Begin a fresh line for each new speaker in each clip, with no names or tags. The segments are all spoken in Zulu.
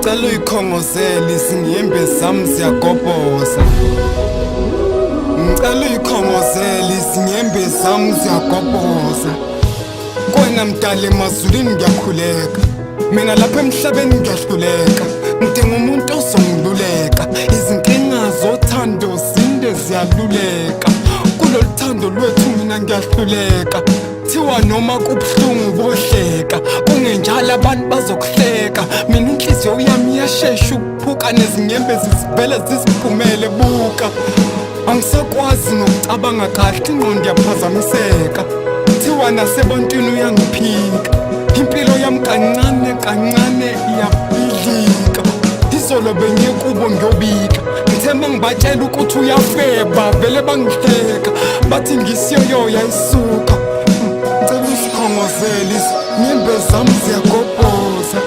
Ngicela uyikhongozele izingiyembe zami ziyagobhoza. Ngicela uyikhongozele izingiyembe zami ziyagobhoza. Kuwena mdala emazulwini ngiyakhuleka, mina lapha emhlabeni ngiyahluleka. Ngidinga umuntu ozongiluleka, izinkinga zothando zinde ziyaluleka. Kulolu thando lwethu mina ngiyahluleka. Thiwa noma kubuhlungu bohleka, kungenjalo abantu bazokuhleka. Mina inhliziyo yami iyashesha ukuphuka, nezinyembe zivele ziziphumele buka. Angisakwazi nokucabanga kahle, ingqondo iyaphazamiseka. Thiwa nasebantwini uyangiphika, impilo yami kancane kancane iyabhidlika. Izolo bengiye kubo ngiyobika, ngithemba ngibatshela ukuthi uyafeba, vele bangihleka. Bathi ngisiyoyo yayisuka. Ngicela usikhongozele izingiyembe zami ziyagobhoza.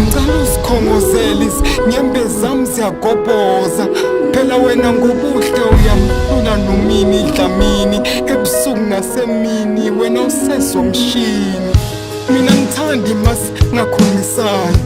Ngicela usikhongozele izingiyembe zami ziyagobhoza. Phela wena ngobuhle uyamhlula nomini dlamini, ebusuku nasemini wena usezomshini. Mina ngithanda mase ngakhulumisana,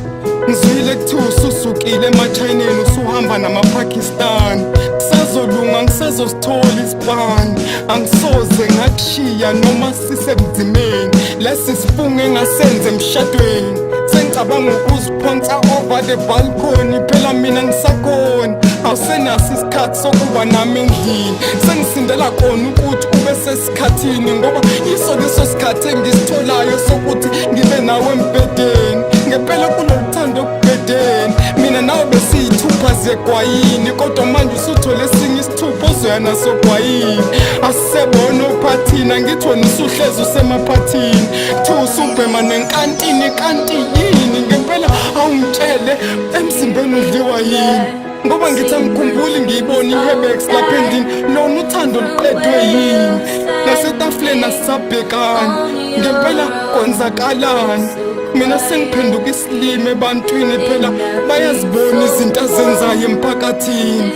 ngizwile kuthiwa ususukile emachayineni usuhamba namaPakistan. Kusazolunga ngisazosithola isibani, angisoze ngakushiya noma sisebunzimeni. Lesi sifungo engasenze emshadweni, sengicabanga ukuziphonsa over the balcony. Phela mina ngisakhona, awusenaso isikhathi sokuba nami endlini. Sengisindela khona ukuthi ube sesikhathini, ngoba yiso leso sikhathi engisitholayo sokuthi ngibe nawe embhedeni. Ngempela kulolu thando okubhedeni, mina nawe besiyithupha zegwayini, kodwa manje usuthole esinye isithupha ozoya naso gwayini. Asisebona ophathini, angithi wena usuhlezi usemaphathini. Kuthiwa usubhema nenkantini, kanti yini? Ngempela awungitshele emzimbeni udliwa yini, ngoba ngithi angikhumbuli ngiyibona iHebex lapha endlini. Lona uthando luqedwe yini? Nasetafuleni asisabhekani, ngempela kwenzakalani? Mina sengiphenduka isilime ebantwini, phela bayazibona izinto azenzayo emphakathini.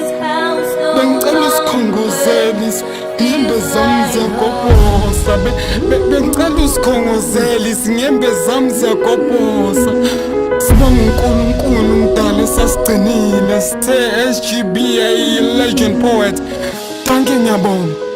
Bengicela usikhongozele izingiyembe zami ziyagobhoza. Bengicela usikhongozele izingiyembe zami ziyagobhoza. Sibonga uNkulunkulu mdala esasigcinile, sithe SGBA legend poet. Thank you, ngiyabonga.